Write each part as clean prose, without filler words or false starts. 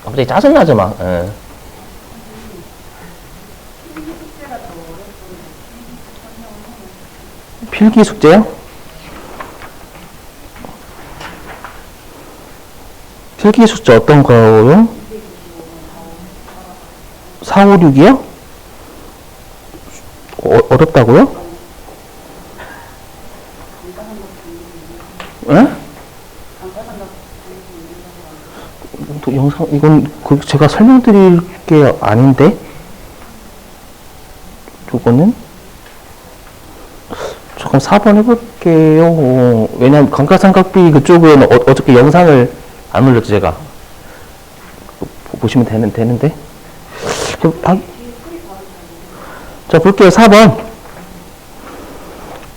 갑자기 짜증나죠, 막. 예. 필기 숙제요? 필기 숙제 어떤 거요? 4, 5, 6이요? 어렵다고요? 예? 또 영상, 이건 제가 설명드릴 게 아닌데? 요거는? 잠깐 4번 해볼게요. 왜냐면 감가상각비 그쪽은 어저께 영상을 안 올렸죠, 제가. 보시면 되는데. 자, 볼게요. 4번.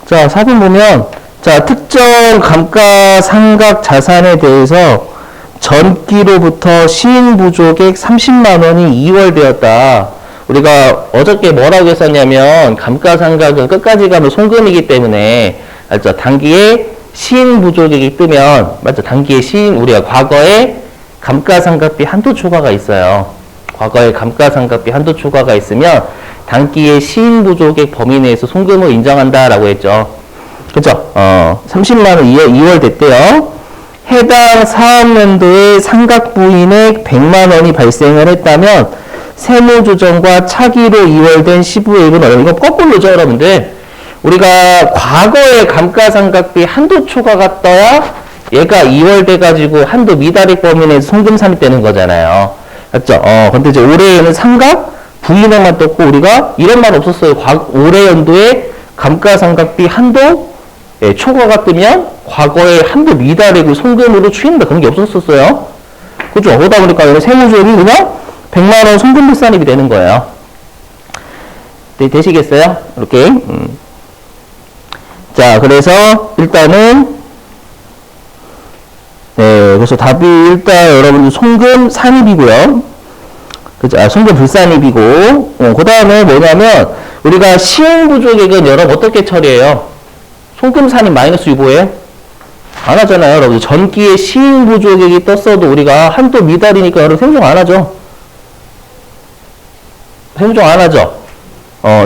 자, 4번 보면, 자, 특정 감가상각 자산에 대해서 전기로부터 시인부조액 30만원이 이월되었다. 우리가 어저께 뭐라고 했었냐면, 감가상각은 끝까지 가면 송금이기 때문에, 알죠? 단기에 시인부조액이 뜨면, 맞죠? 단기에 우리가 과거에 감가상각비 한도 초과가 있어요. 과거에 감가상각비 한도 초과가 있으면, 단기에 시인부조액 범위 내에서 송금을 인정한다라고 했죠. 그죠? 30만원 이월됐대요. 해당 사업연도에 상각부인액 100만원이 발생을 했다면 세무조정과 차기로 이월된 시부액은 이거 거꾸로죠, 여러분들. 우리가 과거에 감가상각비 한도 초과가 떠야 얘가 이월돼가지고 한도 미달액 범위 내에서 송금 산입되는 거잖아요. 맞죠? 근데 이제 올해에는 상각 부인액만 떴고 우리가 이런 말 없었어요. 올해 연도에 감가상각비 한도 초과가 뜨면 과거에 한도 미달액을 송금으로 추인다. 그런 게 없었었어요. 그죠? 그러다 보니까 얘는 세무조액이 그냥 100만원 송금 불산입이 되는 거예요. 네, 되시겠어요? 이렇게. 자, 그래서 일단은 네, 그래서 답이 일단 여러분들 송금 산입이고요. 그죠? 송금 불산입이고, 그 다음에 뭐냐면, 우리가 시행부조액은 여러분 어떻게 처리해요? 송금 산입 마이너스 유보예요? 안 하잖아요, 여러분. 전기에 시행부조액이 떴어도 우리가 한도 미달이니까 여러분 세무조정 안 하죠? 세무조정 안 하죠?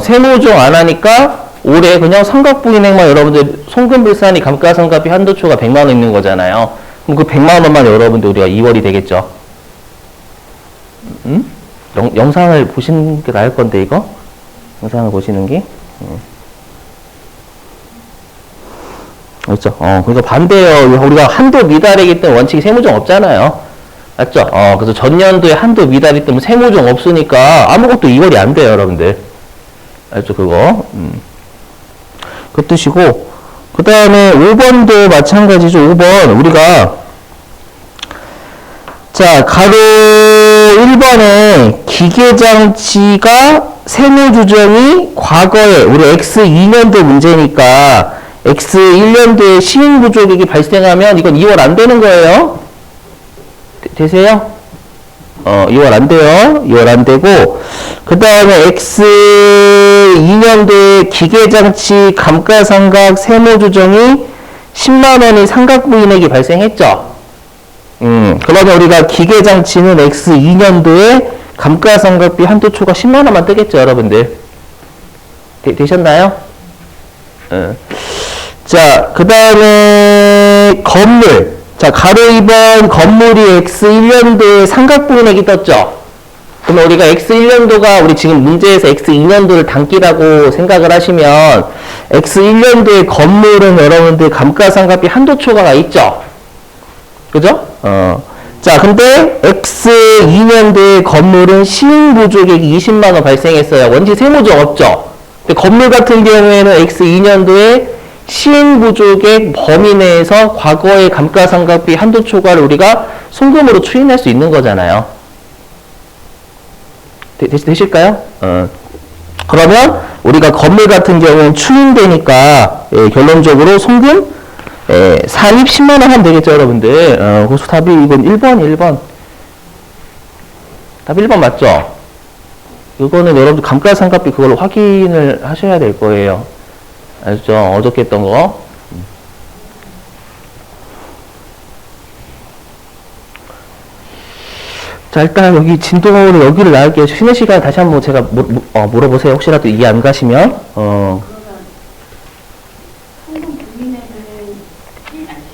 세무조정 안 하니까 올해 그냥 상각부인액만 여러분들 송금 불산입 감가상각비 한도초가 100만원 있는 거잖아요. 그럼 그 100만원만 여러분들 우리가 2월이 되겠죠? 영상을 보시는 게 나을 건데, 이거? 영상을 보시는 게? 그렇죠? 그러니까 반대예요. 우리가 한도 미달이기 때문에 원칙이 세무조정 없잖아요. 맞죠? 그래서 전년도에 한도 미달이기 때문에 세무조정 없으니까 아무것도 2월이 안 돼요, 여러분들. 알죠, 그거? 그 뜻이고, 그 다음에 5번도 마찬가지죠. 5번. 우리가, 자, 가로 1번에 기계장치가 세무조정이 과거에, 우리 X2년도 문제니까, X1년도에 시행부조액이 발생하면 이건 2월 안 되는 거예요. 되세요? 2월 안 돼요. 2월 안 되고, 그 다음에 X2년도에 기계장치 감가상각 세무조정이 10만원의 상각부인액이 발생했죠. 그러면 우리가 기계장치는 X2년도에 감가상각비 한도초가 10만원만 뜨겠죠, 여러분들. 되셨나요? 자, 그 다음에 건물. 자, 가로 2번 건물이 X1년도에 상각부인액이 떴죠. 그러면 우리가 X1년도가 우리 지금 문제에서 X2년도를 단기라고 생각을 하시면 X1년도의 건물은 여러분들 감가상각비 한도 초과가 있죠. 그죠? 자, 근데 X2년도의 건물은 시행부조액이 20만원 발생했어요. 원칙 세무조정 없죠. 근데 건물 같은 경우에는 X2년도에 시행부조액 범위 내에서 과거의 감가상각비 한도 초과를 우리가 송금으로 추인할 수 있는 거잖아요. 되실까요? 그러면 우리가 건물 같은 경우는 추인되니까 결론적으로 송금 산입 10만원 하면 되겠죠, 여러분들. 그래서 답이 이건 1번. 답 1번 맞죠? 이거는 여러분들 감가상각비 그걸로 확인을 하셔야 될 거예요. 알죠? 어저께 했던 거. 자, 자, 일단 여기 진도를 여기를 나갈게요. 쉬는 시간에 다시 한번 제가 물어보세요. 혹시라도 이해 안 가시면. 그러면 성분 국민에는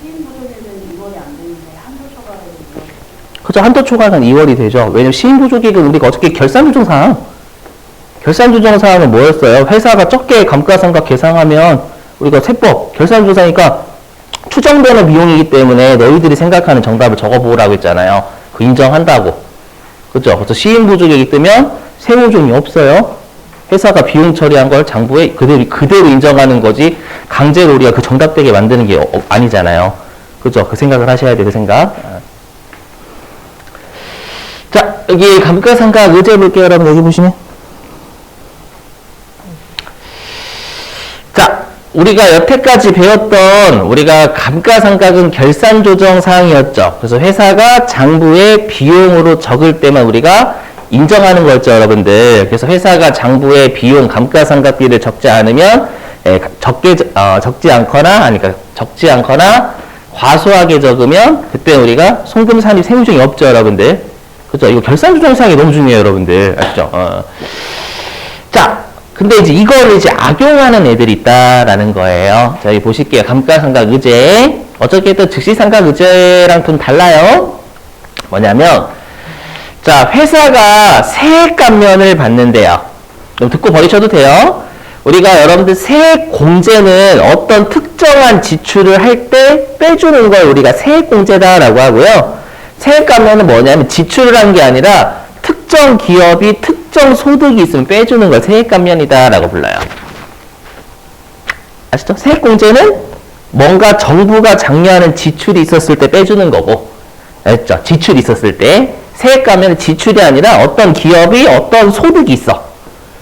시인 부족에는 2월이 안 되는데 한도 초과에는 2월. 그죠. 한도 초과는 2월이 되죠. 왜냐면 시인 부족액은 우리가 어저께 결산 조정 사항. 결산 조정 사항은 뭐였어요? 회사가 적게 감가상각 계상하면 우리가 세법 결산 조사니까 추정되는 비용이기 때문에 너희들이 생각하는 정답을 적어보라고 했잖아요. 그 인정한다고. 그죠? 그래서 시인 부족액이 뜨면 세무종이 없어요. 회사가 비용 처리한 걸 장부에 그대로 인정하는 거지 강제로 우리가 그 정답되게 만드는 게 아니잖아요. 그죠? 그 생각을 하셔야 돼요. 그 생각. 자, 여기 감가상각 의제 볼게요. 여러분 여기 보시면. 자, 우리가 여태까지 배웠던 우리가 감가상각은 결산조정 사항이었죠. 그래서 회사가 장부에 비용으로 적을 때만 우리가 인정하는 거였죠, 여러분들. 그래서 회사가 장부에 비용 감가상각비를 적지 않으면 적지 않거나 과소하게 적으면 그때 우리가 송금 산입 세무증이 없죠, 여러분들. 그죠? 이거 결산조정 사항이 너무 중요해요, 여러분들. 아시죠? 자, 근데 이제 이걸 이제 악용하는 애들이 있다라는 거예요. 자, 여기 보실게요. 감가상각 의제. 어저께 즉시상각 의제랑 좀 달라요. 뭐냐면, 자, 회사가 세액 감면을 받는데요. 그럼 듣고 버리셔도 돼요. 우리가 여러분들 세액 공제는 어떤 특정한 지출을 할 때 빼주는 걸 우리가 세액 공제다라고 하고요. 세액 감면은 뭐냐면 지출을 한 게 아니라 특정 기업이 특정 소득이 있으면 빼주는 걸 세액 감면이다라고 불러요. 아시죠? 세액 공제는 뭔가 정부가 장려하는 지출이 있었을 때 빼주는 거고, 알죠? 지출이 있었을 때 세액 감면은 지출이 아니라 어떤 기업이 어떤 소득이 있어.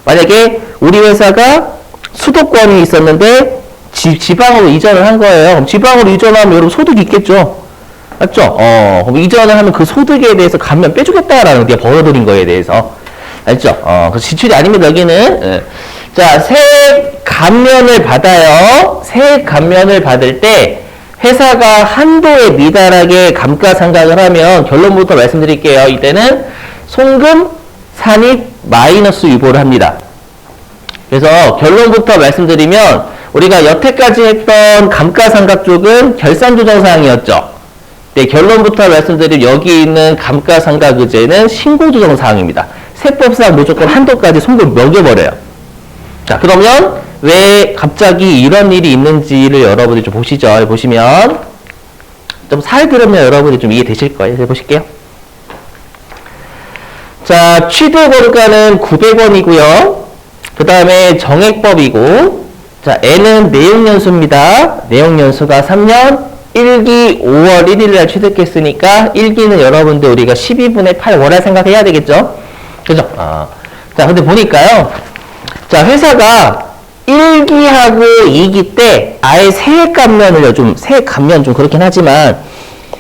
만약에 우리 회사가 수도권이 있었는데 지방으로 이전을 한 거예요. 그럼 지방으로 이전하면 여러분 소득이 있겠죠? 맞죠? 그럼 이전을 하면 그 소득에 대해서 감면 빼주겠다라는 게 벌어들인 거에 대해서. 알죠? 그래서 지출이 아닙니다, 여기는. 자, 세액 감면을 받아요. 세액 감면을 받을 때 회사가 한도에 미달하게 감가상각을 하면 결론부터 말씀드릴게요. 이때는 송금, 산입, 마이너스 유보를 합니다. 그래서 결론부터 말씀드리면 우리가 여태까지 했던 감가상각 쪽은 결산조정사항이었죠. 네, 결론부터 말씀드리면 여기 있는 감가상각 의제는 신고조정사항입니다. 세법상 무조건 한도까지 송금 먹여버려요. 자, 그러면 왜 갑자기 이런 일이 있는지를 여러분이 좀 보시죠. 보시면 좀 살펴보면 여러분이 좀 이해되실 거예요. 보실게요. 자, 취득원가는 900원이고요. 그 다음에 정액법이고, 자, N은 내용연수입니다. 내용연수가 3년 1기 5월 1일 날 취득했으니까 1기는 여러분들 우리가 12분의 8 월할 생각해야 되겠죠? 그죠? 자, 근데 보니까요. 자, 회사가 1기하고 2기 때 아예 세액 감면을요, 세액 감면 좀 그렇긴 하지만,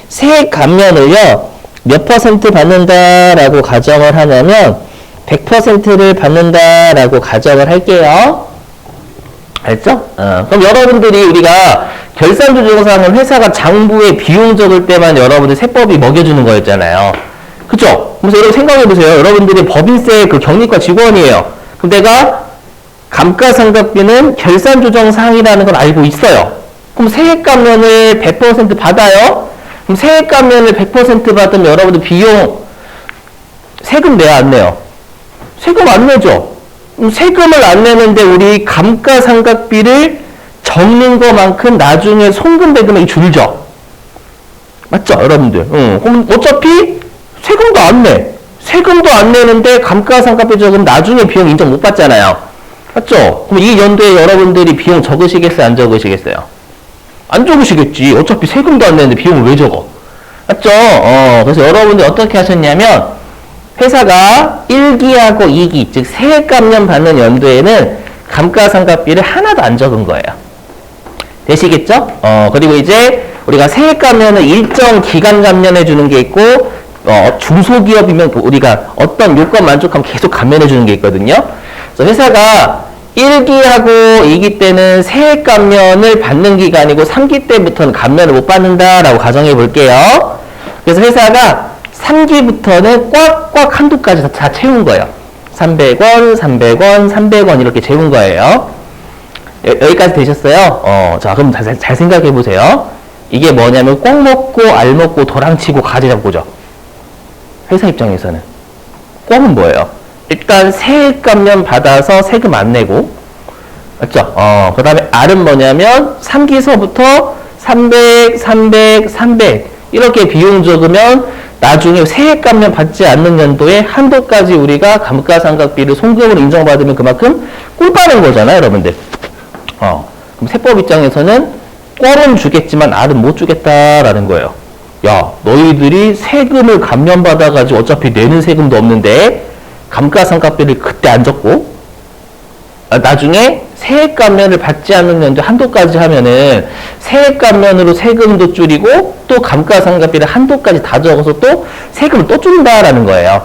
세액 감면을요, 몇 퍼센트 받는다라고 가정을 하냐면, 100%를 받는다라고 가정을 할게요. 알죠? 그럼 여러분들이 우리가 결산조정사항은 회사가 장부에 비용 적을 때만 여러분들 세법이 먹여주는 거였잖아요. 그죠? 그래서 여러분 생각해보세요. 여러분들이 법인세 그 경리과 직원이에요. 그럼 내가 감가상각비는 결산조정사항이라는 걸 알고 있어요. 그럼 세액감면을 100% 받아요? 그럼 세액감면을 100% 받으면 여러분들 비용 세금 내야 안 내요? 세금 안 내죠? 세금을 안 내는데 우리 감가상각비를 적는 것만큼 나중에 송금된 금액이 줄죠? 맞죠? 여러분들. 그럼 어차피 세금도 안 내. 세금도 안 내는데 감가상각비 적으면 나중에 비용 인정 못 받잖아요. 맞죠? 그럼 이 연도에 여러분들이 비용 적으시겠어요? 안 적으시겠어요? 안 적으시겠지. 어차피 세금도 안 내는데 비용을 왜 적어? 맞죠? 그래서 여러분들이 어떻게 하셨냐면 회사가 1기하고 2기, 즉 세액 감면 받는 연도에는 감가상각비를 하나도 안 적은 거예요. 되시겠죠? 그리고 이제 우리가 세액 감면은 일정 기간 감면해 주는 게 있고, 중소기업이면 우리가 어떤 요건 만족하면 계속 감면해 주는 게 있거든요. 그래서 회사가 1기하고 2기 때는 세액 감면을 받는 기간이고 3기 때부터는 감면을 못 받는다라고 가정해 볼게요. 그래서 회사가 3기부터는 꽉꽉 한도까지 다 채운 거예요. 300원, 300원, 300원 이렇게 채운 거예요. 여기까지 되셨어요? 자, 그럼 잘 생각해 보세요. 이게 뭐냐면 꽁 먹고 알 먹고 도랑치고 가지 잡고죠. 회사 입장에서는. 꽁은 뭐예요? 일단 세액감면 받아서 세금 안 내고, 맞죠? 그 다음에 알은 뭐냐면 3기서부터 300, 300, 300 이렇게 비용 적으면 나중에 세액감면 받지 않는 연도에 한도까지 우리가 감가상각비를 송금으로 인정받으면 그만큼 꿀 빠는 거잖아요, 여러분들. 그럼 세법 입장에서는 꼴은 주겠지만 알은 못 주겠다라는 거예요. 야, 너희들이 세금을 감면받아가지고 어차피 내는 세금도 없는데 감가상각비를 그때 안 줬고 나중에 세액감면을 받지 않는 연도 한도까지 하면은 세액감면으로 세금도 줄이고 또 감가상각비를 한도까지 다 적어서 또 세금을 또 준다라는 거예요.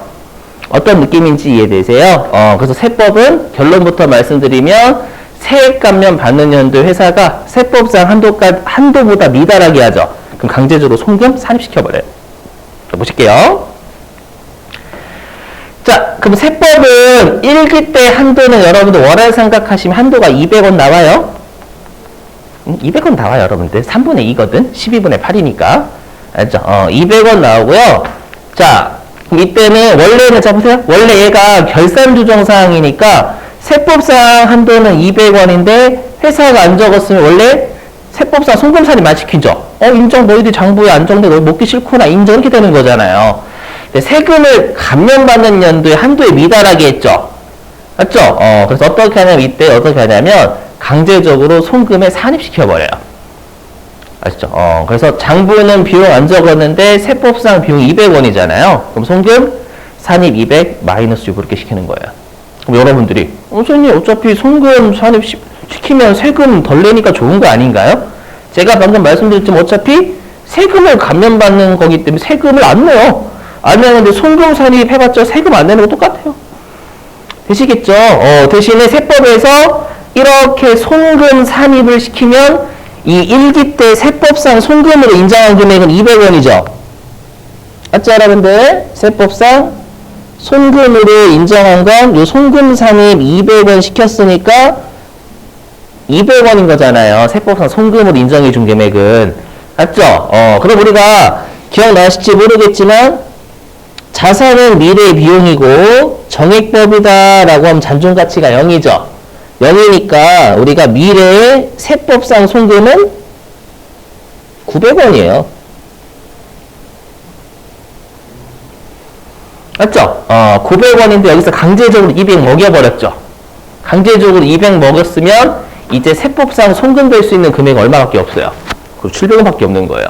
어떤 느낌인지 이해되세요? 그래서 세법은 결론부터 말씀드리면 세액감면 받는 연도 회사가 세법상 한도보다 미달하게 하죠. 그럼 강제적으로 송금 산입시켜버려요. 자, 보실게요. 자, 그럼 세법은 1기 때 한도는 여러분들 월할 생각하시면 한도가 200원 나와요. 200원 나와요, 여러분들. 3분의 2거든. 12분의 8이니까. 알죠? 200원 나오고요. 자, 그럼 이때는 원래는, 자, 보세요. 원래 얘가 결산조정사항이니까 세법상 한도는 200원인데 회사가 안 적었으면 원래 세법상 송금산입 안 시키죠. 인정, 너희들 장부에 안 적는데 너희 먹기 싫구나. 인정, 이렇게 되는 거잖아요. 세금을 감면받는 연도에 한도에 미달하게 했죠. 맞죠? 그래서 어떻게 하냐면, 이때 어떻게 하냐면, 강제적으로 송금에 산입시켜버려요. 아시죠? 그래서 장부는 비용 안 적었는데, 세법상 비용 200원이잖아요. 그럼 송금, 산입 200, 마이너스 6 이렇게 시키는 거예요. 그럼 여러분들이, 선생님, 어차피 송금 산입 시키면 세금 덜 내니까 좋은 거 아닌가요? 제가 방금 말씀드렸지만, 어차피 세금을 감면받는 거기 때문에 세금을 안 내요. 안 내는데 송금 산입해봤자 세금 안 내는 거 똑같아요. 되시겠죠? 대신에 세법에서 이렇게 송금 산입을 시키면 이 1기 때 세법상 송금으로 인정한 금액은 200원이죠. 맞죠, 여러분들? 세법상 송금으로 인정한 건 요 송금 산입 200원 시켰으니까 200원인 거잖아요. 세법상 송금으로 인정해 준 금액은. 맞죠? 그럼 우리가 기억나실지 모르겠지만 자산은 미래의 비용이고 정액법이다 라고 하면 잔존가치가 0이죠. 0이니까 우리가 미래의 세법상 송금은 900원이에요. 맞죠? 900원인데 여기서 강제적으로 200 먹여버렸죠. 강제적으로 200 먹였으면 이제 세법상 송금될 수 있는 금액은 얼마밖에 없어요. 그리고 700원밖에 없는 거예요.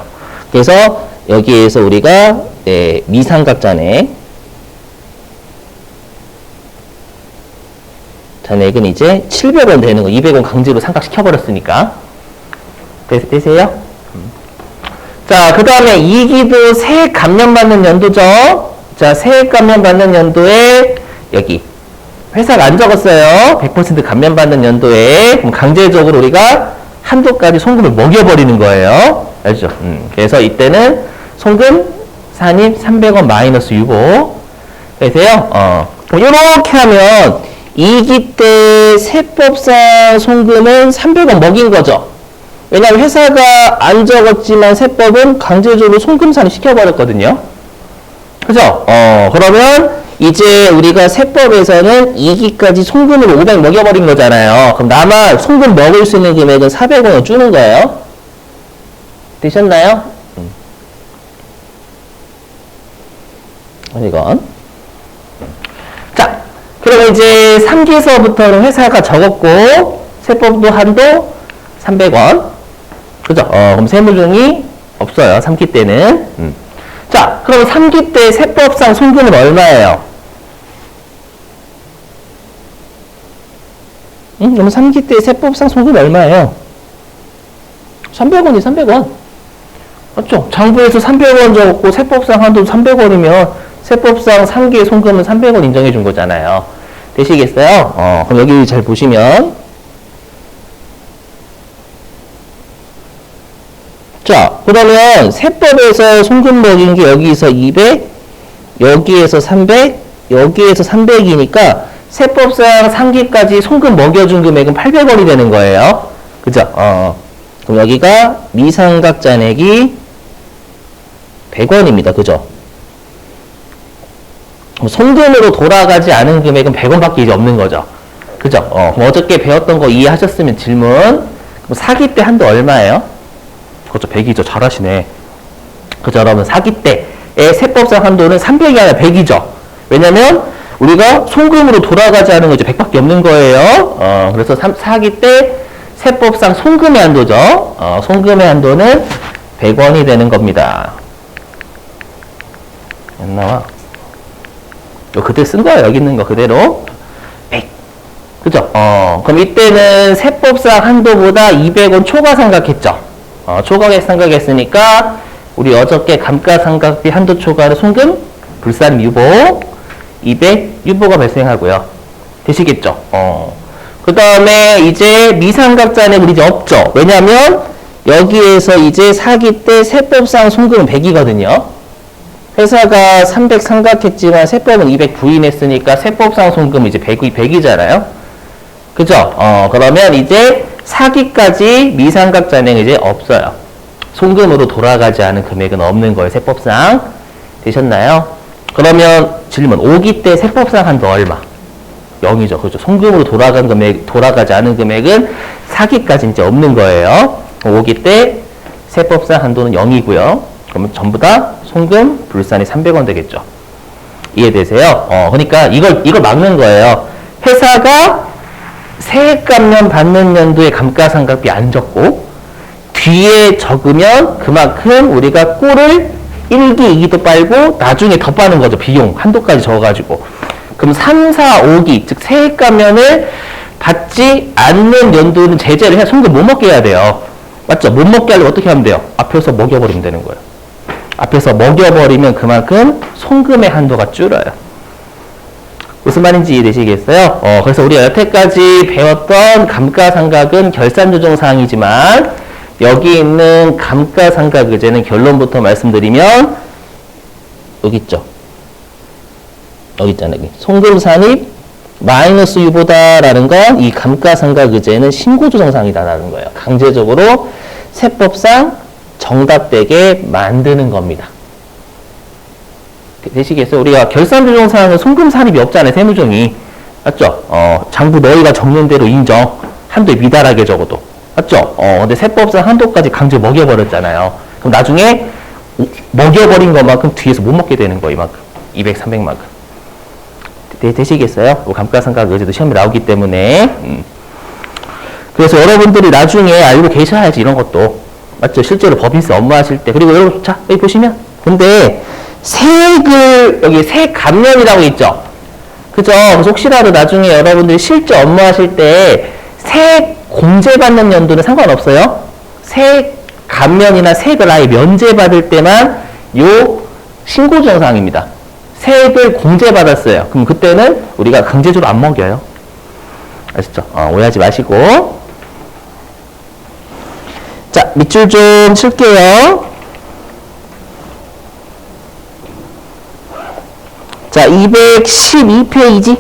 그래서 여기에서 우리가 미상각 잔액은 이제 700원 되는 거. 200원 강제로 상각시켜버렸으니까. 되세요? 자, 그 다음에 2기도 세액 감면받는 연도죠. 자, 세액 감면받는 연도에 여기 회사가 안 적었어요. 100% 감면받는 연도에 그럼 강제적으로 우리가 한도까지 송금을 먹여버리는 거예요. 알죠? 그래서 이때는 송금 산입 300원 마이너스 65 되세요? 이렇게 하면 2기 때 세법상 송금은 300원 먹인 거죠. 왜냐하면 회사가 안 적었지만 세법은 강제적으로 송금 산입 시켜버렸거든요. 그죠? 그러면 이제 우리가 세법에서는 2기까지 송금으로 500 먹여버린 거잖아요. 그럼 남아 송금 먹을 수 있는 금액은 400원을 주는 거예요. 되셨나요? 이건. 자, 그러면 이제 3기서부터는 회사가 적었고, 세법도 한도 300원. 그죠? 그럼 세무증이 없어요. 3기 때는. 자, 그럼 3기 때 세법상 송금은 얼마예요? 그럼 3기 때 세법상 송금 얼마예요? 300원이 300원. 맞죠? 장부에서 300원 적었고 세법상 한도 300원이면 세법상 3기의 송금은 300원 인정해 준 거잖아요. 되시겠어요? 그럼 여기 잘 보시면 자, 그러면 세법에서 송금 먹인 게 여기서 200, 여기에서 300, 여기에서 300이니까 세법상 상기까지 송금 먹여준 금액은 800원이 되는 거예요. 그죠? 그럼 여기가 미상각 잔액이 100원입니다. 그죠? 송금으로 돌아가지 않은 금액은 100원밖에 이제 없는 거죠. 그죠? 그럼 어저께 배웠던 거 이해하셨으면 질문. 그럼 사기 때 한도 얼마예요? 그렇죠. 100이죠. 잘하시네. 그죠? 여러분, 사기 때의 세법상 한도는 300이 아니라 100이죠. 왜냐면, 우리가 송금으로 돌아가지 않은 거 이제 100밖에 없는 거예요. 그래서 사기 때 세법상 송금의 한도죠. 송금의 한도는 100원이 되는 겁니다. 안 나와. 그때 쓴 거야. 여기 있는 거 그대로. 100. 그죠? 그럼 이때는 세법상 한도보다 200원 초과상각했죠. 초과액 상각했으니까 우리 어저께 감가상각비 한도 초과는 송금, 불산 유보, 200 유보가 발생하고요. 되시겠죠? 그 다음에 이제 미상각 잔액은 이제 없죠. 왜냐면 여기에서 이제 사기 때 세법상 송금은 100이거든요. 회사가 300 상각했지만 세법은 200 부인했으니까 세법상 송금은 이제 100이잖아요. 그죠? 그러면 이제 사기까지 미상각 잔액은 이제 없어요. 송금으로 돌아가지 않은 금액은 없는 거예요. 세법상. 되셨나요? 그러면 질문. 5기 때 세법상 한도 얼마? 0이죠. 그렇죠. 송금으로 돌아가지 않은 금액은 사기까지 이제 없는 거예요. 5기 때 세법상 한도는 0이고요. 그러면 전부 다 송금, 불산이 300원 되겠죠. 이해되세요? 그러니까 이걸 막는 거예요. 회사가 세액 감면 받는 연도에 감가상각비 안 적고 뒤에 적으면 그만큼 우리가 꼴을 1기, 2기도 빨고 나중에 더 빠는 거죠. 비용 한도까지 적어가지고. 그럼 3, 4, 5기 즉 세액 감면을 받지 않는 연도는 제재를 해야 송금 못 먹게 해야 돼요. 맞죠? 못 먹게 하려면 어떻게 하면 돼요? 앞에서 먹여버리면 되는 거예요. 앞에서 먹여버리면 그만큼 송금의 한도가 줄어요. 무슨 말인지 이해되시겠어요? 그래서 우리가 여태까지 배웠던 감가상각은 결산조정사항이지만 여기 있는 감가상각의제는 결론부터 말씀드리면 여기 있죠. 여기 있잖아요. 여기. 송금산입 마이너스 유보다라는 건 이 감가상각의제는 신고조정사항이다라는 거예요. 강제적으로 세법상 정답되게 만드는 겁니다. 되시겠어요? 우리가 결산조정사항은 송금산입이 없잖아요. 세무정이. 맞죠? 장부 너희가 적는 대로 인정. 한도에 미달하게 적어도. 맞죠? 근데 세법상 한도까지 강제 먹여버렸잖아요. 그럼 나중에 먹여버린 것만큼 뒤에서 못 먹게 되는 거예요. 이만큼. 200, 300만큼. 되시겠어요? 감가상각 의제도 시험에 나오기 때문에. 그래서 여러분들이 나중에 알고 계셔야지 이런 것도. 맞죠? 실제로 법인세 업무하실 때. 그리고 여러분, 자, 여기 보시면. 근데 세액을, 여기 세액 감면이라고 있죠? 그죠? 그래서 혹시라도 나중에 여러분들이 실제 업무하실 때 세액 공제받는 연도는 상관없어요. 세액 감면이나 세액을 아예 면제받을 때만 요 신고조정사항입니다. 세액을 공제받았어요. 그럼 그때는 우리가 강제적으로 안 먹여요. 아시죠? 오해하지 마시고. 자, 밑줄 좀 칠게요. 자, 212페이지.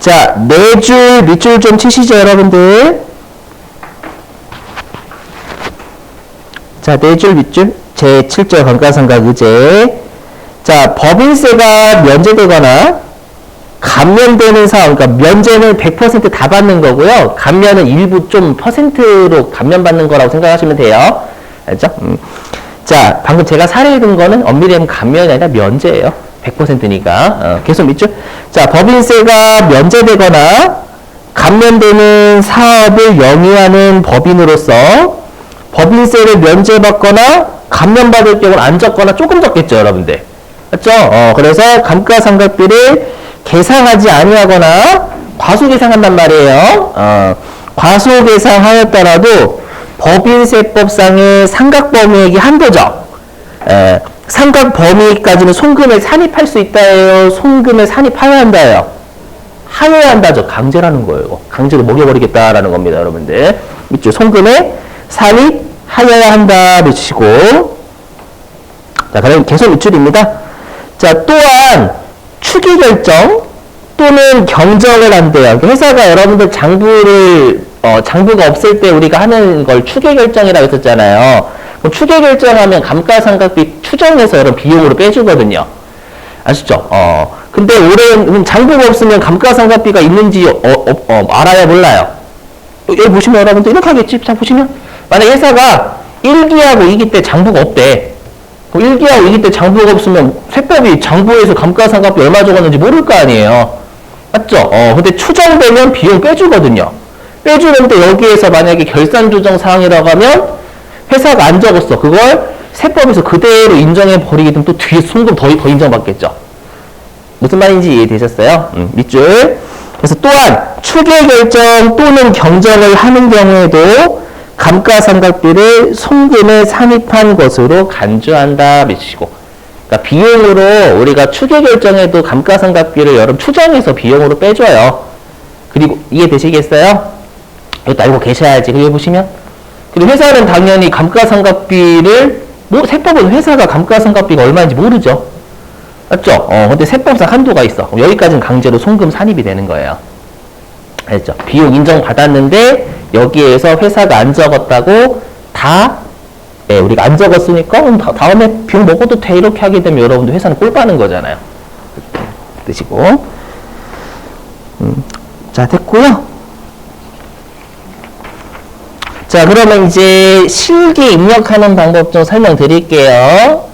자, 네 줄 밑줄 좀 치시죠, 여러분들. 자, 네 줄 밑줄. 제7절 감가상각 의제. 자, 법인세가 면제되거나 감면되는 사항, 그러니까 면제는 100% 다 받는 거고요. 감면은 일부 좀 퍼센트로 감면받는 거라고 생각하시면 돼요. 알죠? 자, 방금 제가 사례해둔 거는 엄밀히 하면 감면이 아니라 면제예요. 100%니까. 계속 밑줄. 자, 법인세가 면제되거나 감면되는 사업을 영위하는 법인으로서 법인세를 면제받거나 감면받을 경우는 안 적거나 조금 적겠죠, 여러분들. 맞죠? 그래서 감가상각비를 계상하지 아니하거나 과소계상한단 말이에요. 과소계상하였더라도 법인세법상의 상각범위액이 한도죠. 상각범위까지는 송금에 산입할 수 있다예요. 송금에 산입하여야 한다예요. 하여야 한다죠. 강제라는 거예요. 강제로 먹여버리겠다라는 겁니다, 여러분들. 밑줄 송금에 산입하여야 하여야 한다 놓치시고. 자, 그럼 계속 밑줄입니다. 자, 또한 추계 결정 또는 경정을 한대요. 회사가 여러분들 장부가 없을 때 우리가 하는 걸 추계 결정이라고 했었잖아요. 그럼 추계 결정하면 감가상각비 추정해서 여러분 비용으로 빼주거든요. 아시죠? 근데 올해 장부가 없으면 감가상각비가 있는지 알아야 몰라요. 여기 보시면 여러분들 이렇게 하겠지? 자, 보시면 만약 회사가 1기하고 2기 때 장부가 없대. 1기하고 2기 때 장부가 없으면 세법이 장부에서 감가상각비 얼마 적었는지 모를 거 아니에요. 맞죠? 근데 추정되면 비용 빼주거든요. 빼주는데 여기에서 만약에 결산조정 사항이라고 하면 회사가 안 적었어. 그걸 세법에서 그대로 인정해 버리게 되면 또 뒤에 송금 더 인정받겠죠. 무슨 말인지 이해되셨어요? 밑줄. 그래서 또한 추계 결정 또는 경정을 하는 경우에도 감가상각비를 송금에 산입한 것으로 간주한다 미치고. 그러니까 비용으로 우리가 추계 결정해도 감가상각비를 여러분 추정해서 비용으로 빼줘요. 그리고 이해되시겠어요? 이것도 알고 계셔야지. 그리고 보시면 그리고 회사는 당연히 감가상각비를 세법은 회사가 감가상각비가 얼마인지 모르죠. 맞죠? 근데 세법상 한도가 있어. 여기까지는 강제로 송금 산입이 되는 거예요. 알죠? 비용 인정받았는데 여기에서 회사가 안 적었다고 우리가 안 적었으니까 다음에 비용 먹어도 돼 이렇게 하게 되면 여러분들 회사는 꼴 빠는 거잖아요. 드시고. 자, 됐고요. 자, 그러면 이제 실기 입력하는 방법 좀 설명드릴게요.